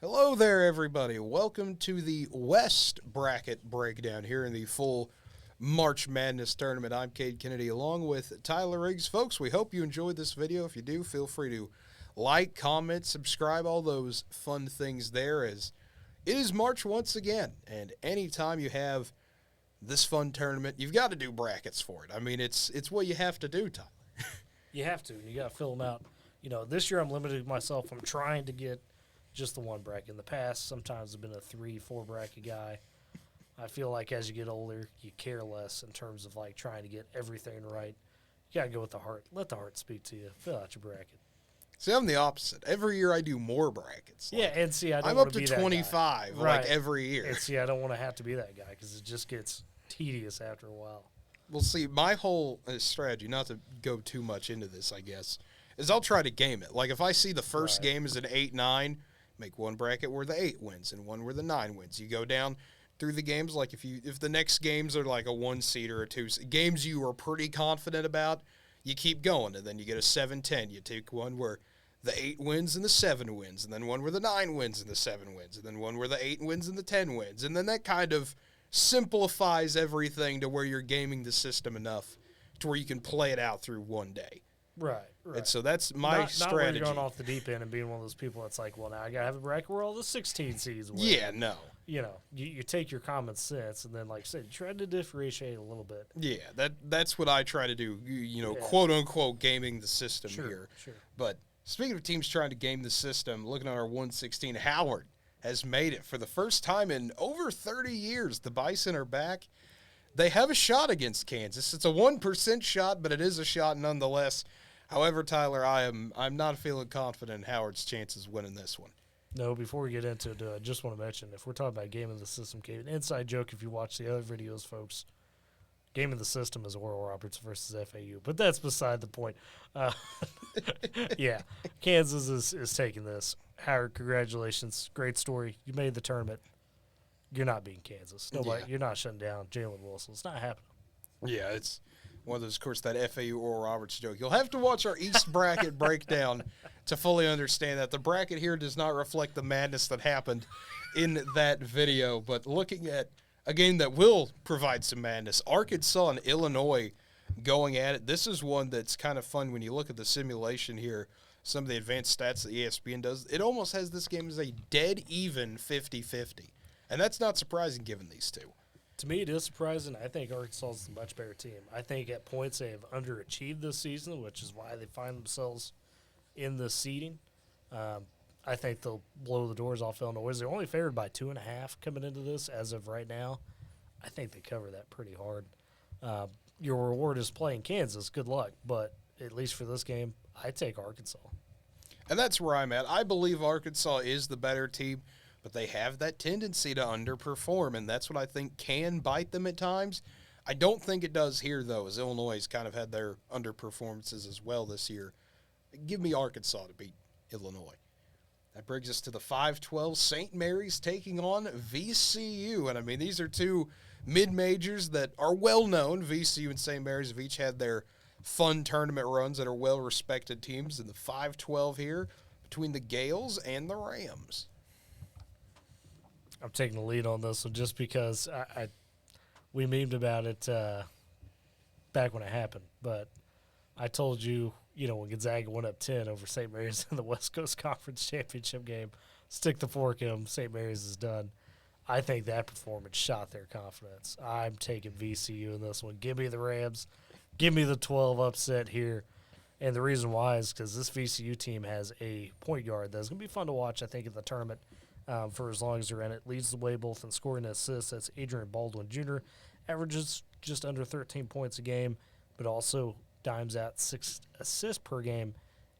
Hello there, everybody. Welcome to the West Bracket Breakdown here in the full March Madness tournament. I'm Cade Kennedy along with Tyler Riggs. Folks, we hope you enjoyed this video. If you do, feel free to like, comment, subscribe, all those fun things there, as it is March once again. And anytime you have this fun tournament, you've got to do brackets for it. I mean, it's what you have to do, Tyler. You have to. You got to fill them out. This year I'm limiting myself. I'm trying to get just the one bracket. In the past, sometimes I've been a 3-4 bracket guy. I feel like as you get older, you care less in terms of like trying to get everything right. You got to go with the heart. Let the heart speak to you. Fill out your bracket. See, I'm the opposite. Every year I do more brackets. Yeah, and see, I don't I'm want up to to be that 25 guy. like Right. every year. And see, I don't want to have to be that guy because it just gets tedious after a while. Well, see, my whole strategy, not to go too much into this, I guess, is I'll try to game it. Like, if I see the first Right. game is an 8-9, make one bracket where the 8 wins and one where the 9 wins. You go down through the games, like if the next games are like a 1-seed or a 2-seed, games you are pretty confident about, you keep going, and then you get a 7-10. You take one where the 8 wins and the 7 wins, and then one where the 9 wins and the 7 wins, and then one where the 8 wins and the 10 wins, and then that kind of simplifies everything to where you're gaming the system enough to where you can play it out through one day. Right. And so that's my Not where strategy. you're going off the deep end and being one of those people that's like, well, now I got to have a bracket where all the 16 seeds win. Yeah, no. You take your common sense and then, like I said, try to differentiate a little bit. Yeah, that's what I try to do, Yeah. quote unquote gaming the system Sure, here. sure. But speaking of teams trying to game the system, looking at our 116, Howard has made it for the first time in over 30 years. The Bison are back. They have a shot against Kansas. It's a 1% shot, but it is a shot nonetheless. However, Tyler, I'm not feeling confident in Howard's chances winning this one. No, before we get into it, I just want to mention, if we're talking about game of the system, Cade, an inside joke if you watch the other videos, folks, game of the system is Oral Roberts versus FAU, but that's beside the point. Yeah, Kansas is taking this. Howard, congratulations. Great story. You made the tournament. You're not beating Kansas. Nobody. Yeah. You're not shutting down Jalen Wilson. It's not happening. Yeah, it's one of those, of course, that FAU Oral Roberts joke. You'll have to watch our East bracket breakdown to fully understand that. The bracket here does not reflect the madness that happened in that video. But looking at a game that will provide some madness, Arkansas and Illinois going at it. This is one that's kind of fun when you look at the simulation here. Some of the advanced stats that ESPN does, it almost has this game as a dead even 50-50. And that's not surprising given these two. To me, it is surprising. I think Arkansas is a much better team. I think at points they have underachieved this season, which is why they find themselves in the seeding. I think they'll blow the doors off Illinois. They're only favored by 2.5 coming into this as of right now. I think they cover that pretty hard. Your reward is playing Kansas. Good luck. But at least for this game, I take Arkansas. And that's where I'm at. I believe Arkansas is the better team, but they have that tendency to underperform, and that's what I think can bite them at times. I don't think it does here, though, as Illinois has kind of had their underperformances as well this year. Give me Arkansas to beat Illinois. That brings us to the 5-12. St. Mary's taking on VCU. And, I mean, these are two mid-majors that are well-known. VCU and St. Mary's have each had their fun tournament runs that are well-respected teams in the 5-12 here between the Gales and the Rams. I'm taking the lead on this one just because we memed about it back when it happened. But I told you, when Gonzaga went up 10 over St. Mary's in the West Coast Conference Championship game, stick the fork in them, St. Mary's is done. I think that performance shot their confidence. I'm taking VCU in this one. Give me the Rams. Give me the 12 upset here. And the reason why is because this VCU team has a point guard that's going to be fun to watch, I think, in the tournament. For as long as they're in it. Leads the way both in scoring and assists. That's Adrian Baldwin Jr. Averages just under 13 points a game, but also dimes out 6 assists per game,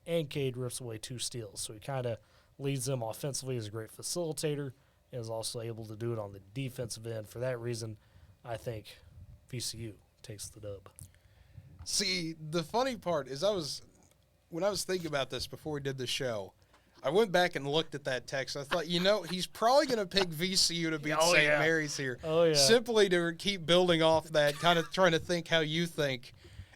and Cade rips away 2 steals. So he kind of leads them offensively as a great facilitator and is also able to do it on the defensive end. For that reason, I think VCU takes the dub. See, the funny part is when I was thinking about this before we did the show, I went back and looked at that text. I thought, he's probably going to pick VCU to beat St. Mary's here. Oh, yeah. Simply to keep building off that, kind of trying to think how you think.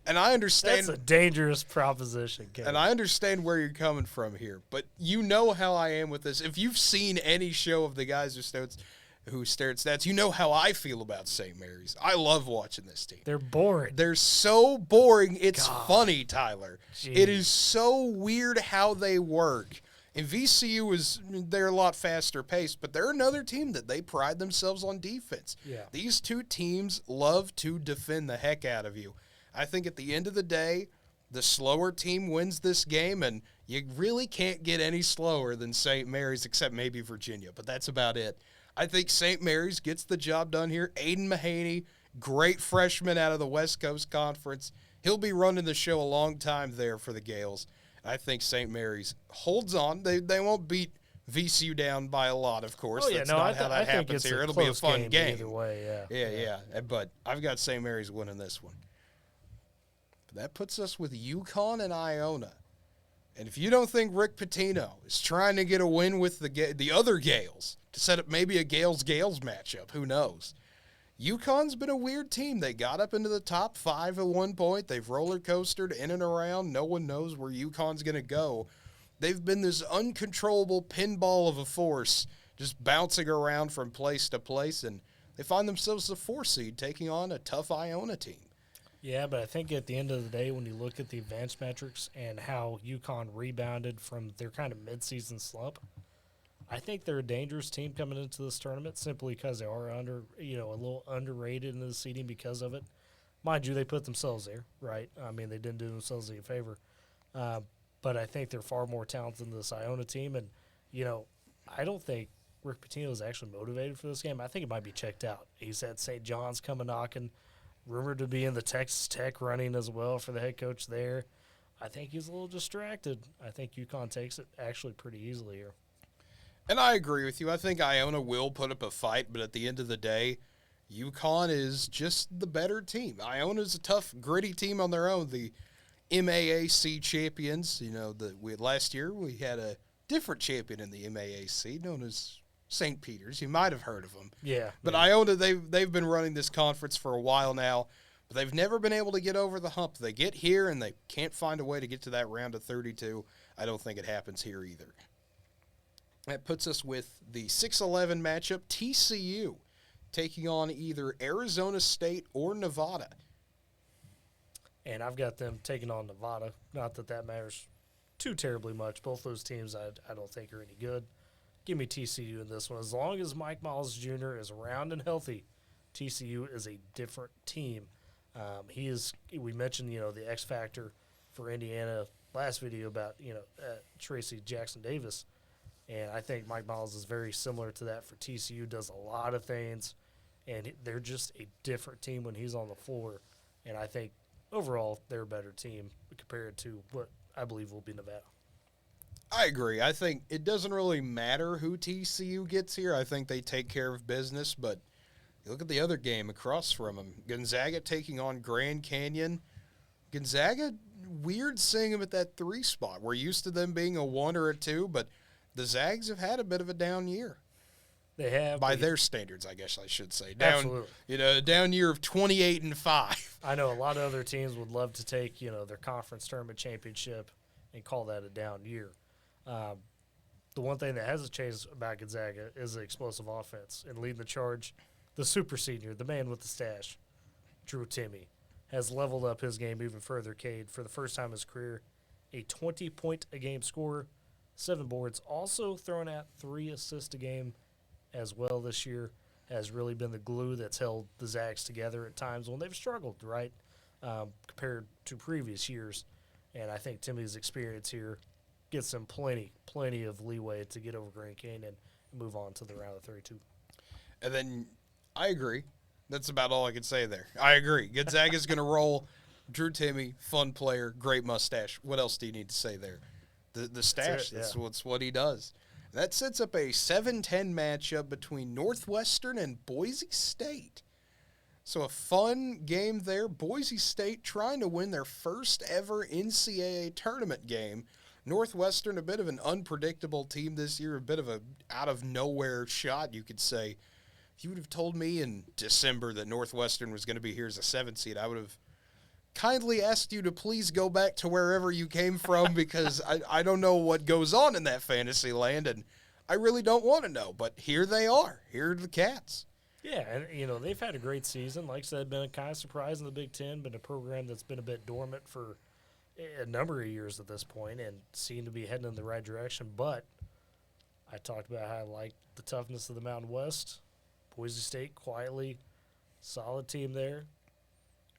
And I understand. That's a dangerous proposition, Cade. And I understand where you're coming from here, but you know how I am with this. If you've seen any show of the guys who stare at stats, you know how I feel about St. Mary's. I love watching this team. They're boring. They're so boring. It's funny, Tyler. Jeez. It is so weird how they work. And they're a lot faster paced, but they're another team that they pride themselves on defense. Yeah. These two teams love to defend the heck out of you. I think at the end of the day, the slower team wins this game, and you really can't get any slower than St. Mary's, except maybe Virginia, but that's about it. I think St. Mary's gets the job done here. Aiden Mahaney, great freshman out of the West Coast Conference. He'll be running the show a long time there for the Gales. I think St. Mary's holds on. They won't beat VCU down by a lot, of course. Oh, yeah, That's no, not how that happens here. It'll be a fun game. Either way, yeah. Yeah. But I've got St. Mary's winning this one. But that puts us with UConn and Iona. And if you don't think Rick Pitino is trying to get a win with the other Gales to set up maybe a Gales-Gales matchup, who knows? UConn's been a weird team. They got up into the top 5 at one point. They've roller coastered in and around. No one knows where UConn's going to go. They've been this uncontrollable pinball of a force just bouncing around from place to place, and they find themselves the 4 seed taking on a tough Iona team. Yeah, but I think at the end of the day, when you look at the advanced metrics and how UConn rebounded from their kind of midseason slump, I think they're a dangerous team coming into this tournament simply because they are a little underrated in the seeding because of it. Mind you, they put themselves there, right? I mean, they didn't do themselves any favor. But I think they're far more talented than this Iona team. And, I don't think Rick Pitino is actually motivated for this game. I think it might be checked out. He's had St. John's coming knocking, rumored to be in the Texas Tech running as well for the head coach there. I think he's a little distracted. I think UConn takes it actually pretty easily here. And I agree with you. I think Iona will put up a fight, but at the end of the day, UConn is just the better team. Iona's a tough, gritty team on their own. The MAAC champions, last year we had a different champion in the MAAC known as St. Peter's. You might have heard of them. Yeah. But Iona, they've been running this conference for a while now, but they've never been able to get over the hump. They get here, and they can't find a way to get to that round of 32. I don't think it happens here either. That puts us with the 6-11 matchup, TCU taking on either Arizona State or Nevada. And I've got them taking on Nevada. Not that matters too terribly much. Both those teams I don't think are any good. Give me TCU in this one. As long as Mike Miles Jr. is around and healthy, TCU is a different team. We mentioned, the X factor for Indiana last video about, Tracy Jackson Davis. And I think Mike Miles is very similar to that for TCU, does a lot of things, and they're just a different team when he's on the floor. And I think overall they're a better team compared to what I believe will be Nevada. I agree. I think it doesn't really matter who TCU gets here. I think they take care of business, but you look at the other game across from them. Gonzaga taking on Grand Canyon. Gonzaga, weird seeing them at that 3 spot. We're used to them being a 1 or a 2, but the Zags have had a bit of a down year. They have. By their standards, I guess I should say. Absolutely. A down year of 28-5. I know a lot of other teams would love to take, their conference tournament championship and call that a down year. The one thing that hasn't changed about Gonzaga is the explosive offense. And leading the charge, the super senior, the man with the stash, Drew Timme, has leveled up his game even further. Cade, for the first time in his career, a 20-point-a-game scorer, 7 boards, also thrown out 3 assists a game as well this year, has really been the glue that's held the Zags together at times when they've struggled, right, compared to previous years. And I think Timmy's experience here gets them plenty of leeway to get over Grand Canyon and move on to the round of 32. And then I agree. That's about all I can say there. I agree. Gonzaga's going to roll. Drew Timme, fun player, great mustache. What else do you need to say there? The stash, that's what he does. That sets up a 7-10 matchup between Northwestern and Boise State. So a fun game there. Boise State trying to win their first ever NCAA tournament game. Northwestern, a bit of an unpredictable team this year, a bit of a out-of-nowhere shot, you could say. If you would have told me in December that Northwestern was going to be here as a 7 seed, I would have kindly ask you to please go back to wherever you came from because I don't know what goes on in that fantasy land, and I really don't want to know. But here they are. Here are the Cats. Yeah, and they've had a great season. Like I said, been a kind of surprise in the Big Ten, been a program that's been a bit dormant for a number of years at this point, and seem to be heading in the right direction. But I talked about how I like the toughness of the Mountain West. Boise State quietly, solid team there.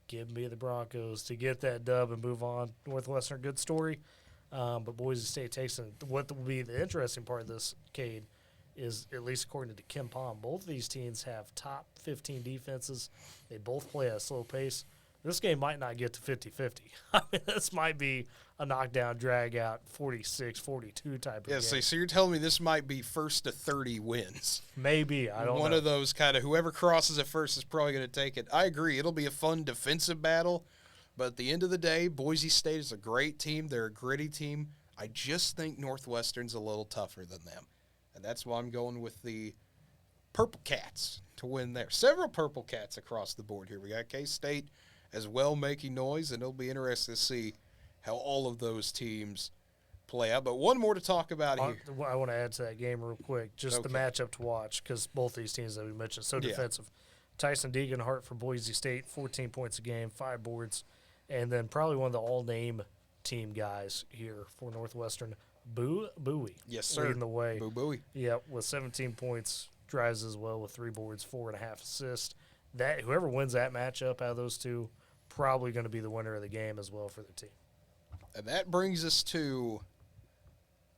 Give me the Broncos to get that dub and move on. Northwestern, good story. But Boise State takes it. What will be the interesting part of this, Cade, is at least according to Kim Palm, both of these teams have top 15 defenses. They both play at a slow pace. This game might not get to 50-50. I mean, this might be a knockdown, drag-out, 46-42 type of game. So you're telling me this might be first to 30 wins. Maybe. I don't know. One of those kind of whoever crosses it first is probably going to take it. I agree. It'll be a fun defensive battle. But at the end of the day, Boise State is a great team. They're a gritty team. I just think Northwestern's a little tougher than them. And that's why I'm going with the Purple Cats to win there. Several Purple Cats across the board here. We got K-State as well making noise, and it'll be interesting to see how all of those teams play out. But one more to talk about here. I want to add to that game real quick, just the matchup to watch, because both these teams that we mentioned, so defensive. Tyson Deeganhart for Boise State, 14 points a game, 5 boards, and then probably one of the all-name team guys here for Northwestern, Bowie. Yes, sir. Leading the way. Bowie. Yep, with 17 points, drives as well with 3 boards, 4.5 assists. That whoever wins that matchup out of those two, probably going to be the winner of the game as well for their team. And that brings us to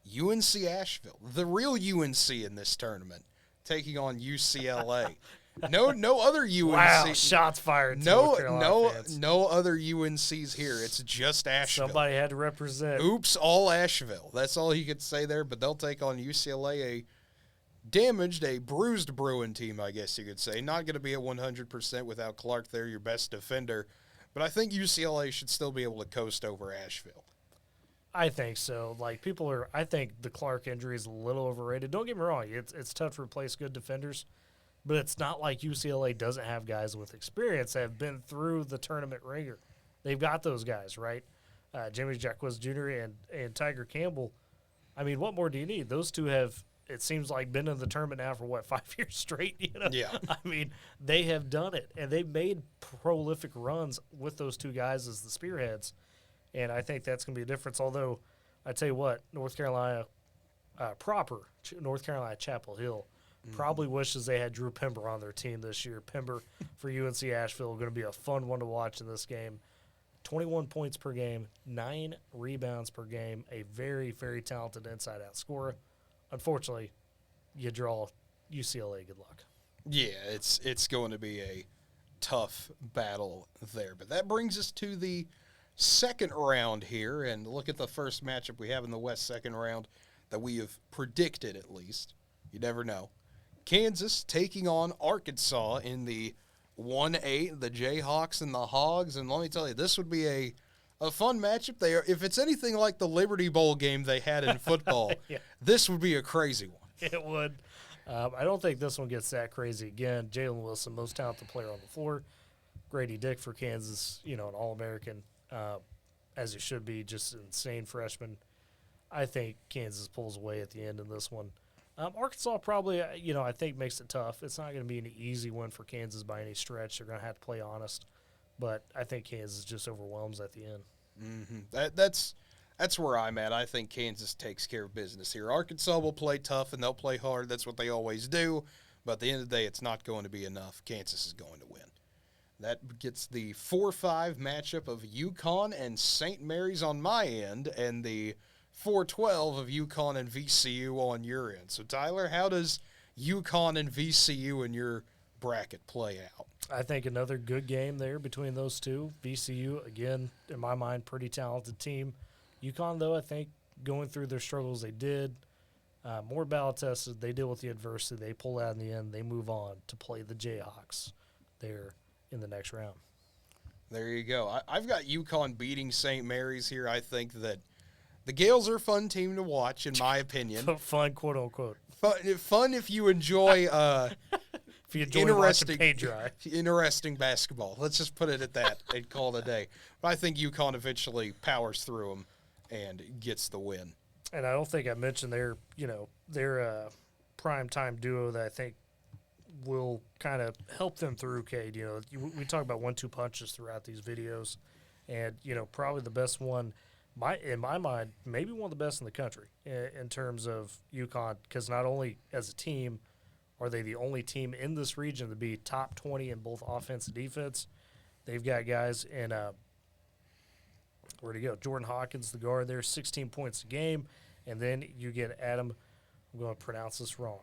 UNC Asheville, the real UNC in this tournament, taking on UCLA. No other UNC. Wow, shots fired. No other UNCs here. It's just Asheville. Somebody had to represent. Oops, all Asheville. That's all you could say there. But they'll take on UCLA, a bruised Bruin team, I guess you could say. Not going to be at 100% without Clark there, your best defender. But I think UCLA should still be able to coast over Asheville. I think so. I think the Clark injury is a little overrated. Don't get me wrong. It's tough to replace good defenders. But it's not like UCLA doesn't have guys with experience that have been through the tournament ringer. They've got those guys, right? Jimmy Jacquez Jr. and Tiger Campbell. I mean, what more do you need? Those two have, it seems like, been in the tournament now for, 5 years straight? Yeah. I mean, they have done it, and they've made prolific runs with those two guys as the spearheads. And I think that's going to be a difference. Although, I tell you what, North Carolina Chapel Hill, probably wishes they had Drew Pember on their team this year. Pember for UNC Asheville going to be a fun one to watch in this game. 21 points per game, 9 rebounds per game, a very, very talented inside-out scorer. Unfortunately, you draw UCLA. Good luck. Yeah, it's going to be a tough battle there. But that brings us to the second round here, and look at the first matchup we have in the West second round that we have predicted at least. You never know. Kansas taking on Arkansas in the 1-8, the Jayhawks and the Hogs. And let me tell you, this would be a fun matchup. If it's anything like the Liberty Bowl game they had in football, This would be a crazy one. It would. I don't think this one gets that crazy again. Jalen Wilson, most talented player on the floor. Grady Dick for Kansas, an All-American, as he should be, just insane freshman. I think Kansas pulls away at the end in this one. Arkansas probably, I think makes it tough. It's not going to be an easy win for Kansas by any stretch. They're going to have to play honest. But I think Kansas just overwhelms at the end. Mm-hmm. That's where I'm at. I think Kansas takes care of business here. Arkansas will play tough, and they'll play hard. That's what they always do. But at the end of the day, it's not going to be enough. Kansas is going to win. That gets the 4-5 matchup of UConn and St. Mary's on my end, and the 4-12 of UConn and VCU on your end. So, Tyler, how does UConn and VCU in your bracket play out? I think another good game there between those two. VCU, again, in my mind, pretty talented team. UConn, though, I think going through their struggles they did, more battle tested, they deal with the adversity, they pull out in the end, they move on to play the Jayhawks there in the next round. There you go. I've got UConn beating St. Mary's here. I think that the Gales are a fun team to watch, in my opinion. Fun, quote unquote. Fun if you enjoy If you enjoy watching interesting, paint dry. interesting basketball. Let's just put it at that and call it a day. But I think UConn eventually powers through them and gets the win. And I don't think I mentioned their prime time duo that I think will kind of help them through, Cade. We talk about 1-2 punches throughout these videos, and probably the best one, in my mind, maybe one of the best in the country in terms of UConn, because not only as a team are they the only team in this region to be top 20 in both offense and defense. They've got guys in where'd he go? Jordan Hawkins, the guard there, 16 points a game. And then you get Adam, I'm going to pronounce this wrong,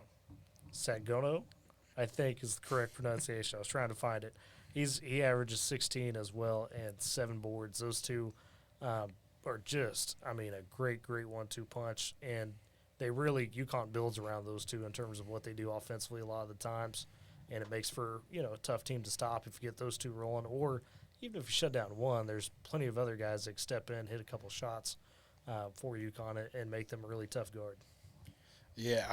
Sagono, I think is the correct pronunciation. I was trying to find it. He averages 16 as well and 7 boards. Those two are just, a great 1-2 punch. And UConn builds around those two in terms of what they do offensively a lot of the times. And it makes for, a tough team to stop if you get those two rolling. Or even if you shut down one, there's plenty of other guys that step in, hit a couple shots for UConn and make them a really tough guard. Yeah,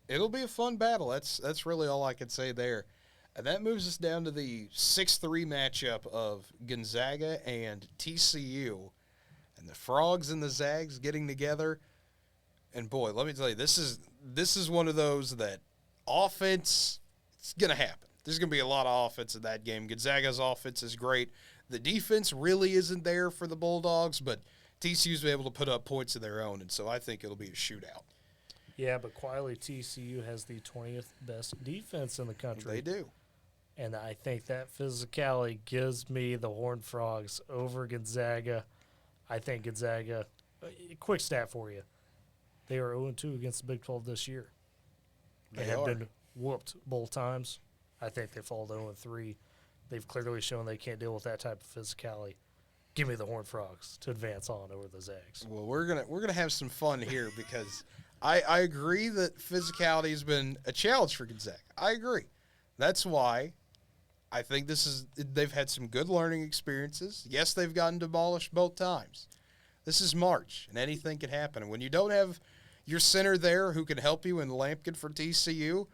it'll be a fun battle. That's really all I can say there. And that moves us down to the 6-3 matchup of Gonzaga and TCU. And the Frogs and the Zags getting together. And boy, let me tell you, this is one of those that offense, it's going to happen. There's going to be a lot of offense in that game. Gonzaga's offense is great. The defense really isn't there for the Bulldogs, but TCU's been able to put up points of their own, and so I think it'll be a shootout. Yeah, but quietly TCU has the 20th best defense in the country. They do. And I think that physicality gives me the Horned Frogs over Gonzaga. I think Gonzaga, quick stat for you, they are 0-2 against the Big 12 this year. They have been whooped both times. I think they fall to 0-3. They've clearly shown they can't deal with that type of physicality. Give me the Horned Frogs to advance on over the Zags. Well, we're gonna have some fun here because I agree that physicality has been a challenge for Gonzaga. I agree. That's why I think they've had some good learning experiences. Yes, they've gotten demolished both times. This is March, and anything can happen. And when you don't have your center there who can help you in Lampkin for TCU,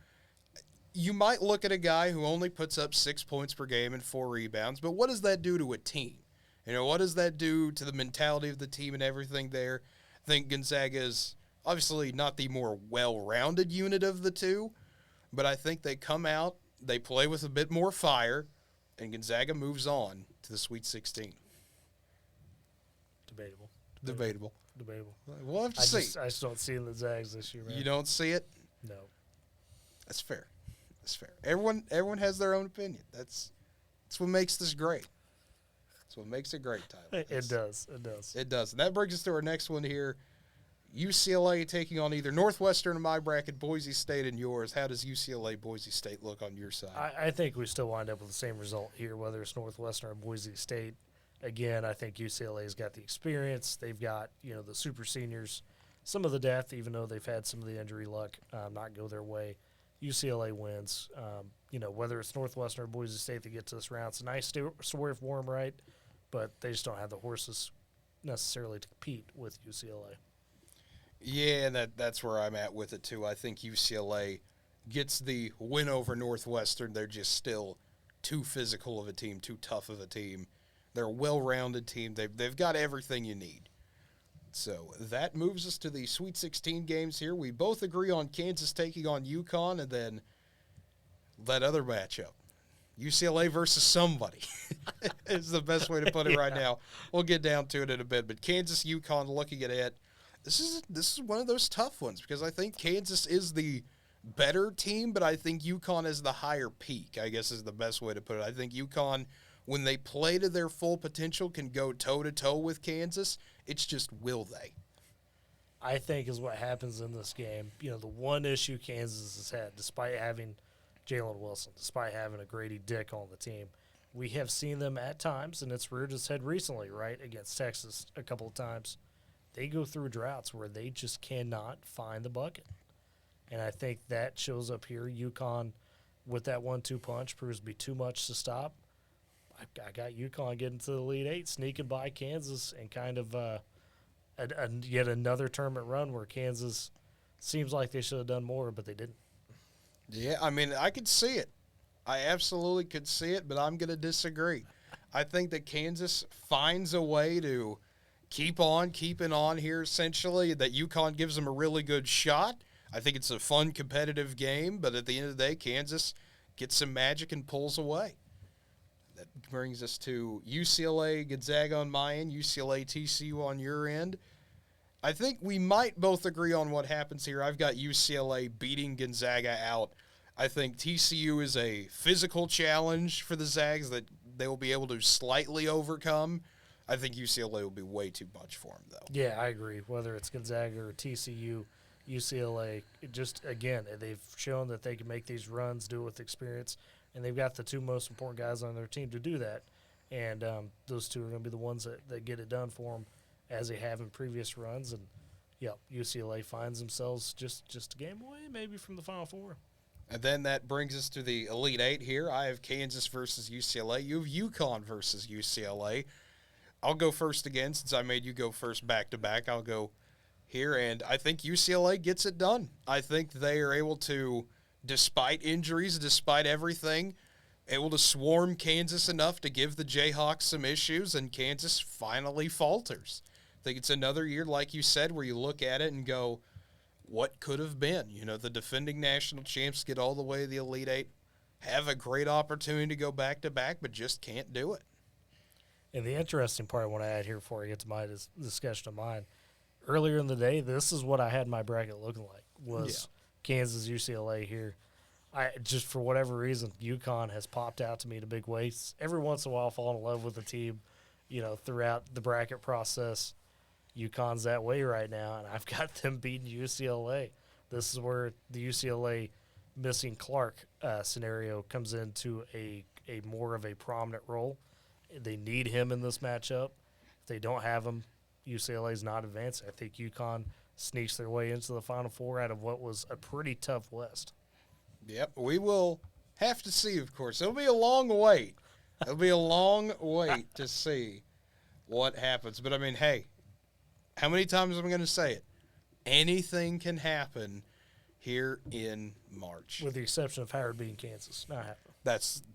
you might look at a guy who only puts up 6 points per game and 4 rebounds, but what does that do to a team? What does that do to the mentality of the team and everything there? I think Gonzaga is obviously not the more well-rounded unit of the two, but I think they come out, they play with a bit more fire, and Gonzaga moves on to the Sweet 16. Debatable. We'll have to see. I just don't see the Zags this year, man. You don't see it? No. That's fair. Everyone has their own opinion. That's what makes this great. That's what makes it great, Tyler. It does. And that brings us to our next one here. UCLA taking on either Northwestern in my bracket, Boise State in yours. How does UCLA Boise State look on your side? I think we still wind up with the same result here, whether it's Northwestern or Boise State. Again, I think UCLA's got the experience. They've got, the super seniors, some of the depth, even though they've had some of the injury luck not go their way. UCLA wins. Whether it's Northwestern or Boise State that get to this round, it's a nice story for them, right? But they just don't have the horses necessarily to compete with UCLA. Yeah, and that's where I'm at with it, too. I think UCLA gets the win over Northwestern. They're just still too physical of a team, too tough of a team. They're a well-rounded team. They've got everything you need. So that moves us to the Sweet 16 games here. We both agree on Kansas taking on UConn, and then that other matchup, UCLA versus somebody, is the best way to put it right now. We'll get down to it in a bit, but Kansas, UConn, looking at it, this is one of those tough ones because I think Kansas is the better team, but I think UConn is the higher peak, I guess is the best way to put it. I think UConn, when they play to their full potential, can go toe-to-toe with Kansas. It's just, will they? I think is what happens in this game. The one issue Kansas has had, despite having Jalen Wilson, despite having a Grady Dick on the team, we have seen them at times, and it's reared its head recently, right, against Texas a couple of times. They go through droughts where they just cannot find the bucket. And I think that shows up here. UConn, with that 1-2 punch, proves to be too much to stop. I got UConn getting to the Elite Eight, sneaking by Kansas, and kind of yet another tournament run where Kansas seems like they should have done more, but they didn't. Yeah, I mean, I could see it. I absolutely could see it, but I'm going to disagree. I think that Kansas finds a way to keep on keeping on here, essentially, that UConn gives them a really good shot. I think it's a fun, competitive game, but at the end of the day, Kansas gets some magic and pulls away. That brings us to UCLA, Gonzaga on my end, UCLA, TCU on your end. I think we might both agree on what happens here. I've got UCLA beating Gonzaga out. I think TCU is a physical challenge for the Zags that they will be able to slightly overcome. I think UCLA will be way too much for them, though. Yeah, I agree. Whether it's Gonzaga or TCU, UCLA, just again, they've shown that they can make these runs, do it with experience, and they've got the two most important guys on their team to do that. And those two are going to be the ones that get it done for them as they have in previous runs. And, yeah, UCLA finds themselves just a game away maybe from the Final Four. And then that brings us to the Elite Eight here. I have Kansas versus UCLA. You have UConn versus UCLA. I'll go first again since I made you go first back-to-back. I'll go here, and I think UCLA gets it done. I think they are able to, despite injuries, despite everything, able to swarm Kansas enough to give the Jayhawks some issues, and Kansas finally falters. I think it's another year, like you said, where you look at it and go, what could have been? You know, the defending national champs get all the way to the Elite Eight, have a great opportunity to go back-to-back, but just can't do it. And the interesting part I want to add here before I get to my discussion of mine, earlier in the day, this is what I had my bracket looking like, was Kansas, UCLA here. I just, for whatever reason, UConn has popped out to me in a big way. Every once in a while, I fall in love with the team, throughout the bracket process. UConn's that way right now, and I've got them beating UCLA. This is where the UCLA missing Clark scenario comes into a more of a prominent role. They need him in this matchup. If they don't have him, UCLA's not advancing. I think UConn sneaks their way into the Final Four out of what was a pretty tough West. Yep, we will have to see, of course. It'll be a long wait. It'll be a long wait to see what happens. But, I mean, hey, how many times am I going to say it? Anything can happen here in March. With the exception of Howard being Kansas. Not happening. That's –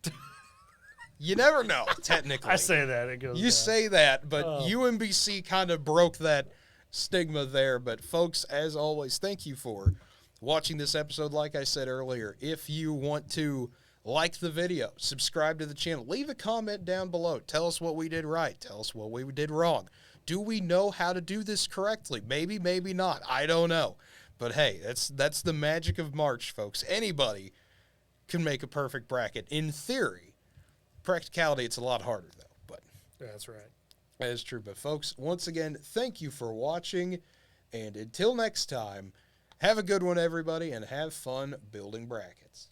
you never know, technically. I say that. It goes You down. say that, but UMBC kind of broke that stigma there. But, folks, as always, thank you for watching this episode. Like I said earlier, if you want to like the video, subscribe to the channel, leave a comment down below. Tell us what we did right. Tell us what we did wrong. Do we know how to do this correctly? Maybe, maybe not. I don't know. But, hey, that's the magic of March, folks. Anybody can make a perfect bracket. In theory, practicality, it's a lot harder, though. But that's right. That is true. But, folks, once again, thank you for watching. And until next time, have a good one, everybody, and have fun building brackets.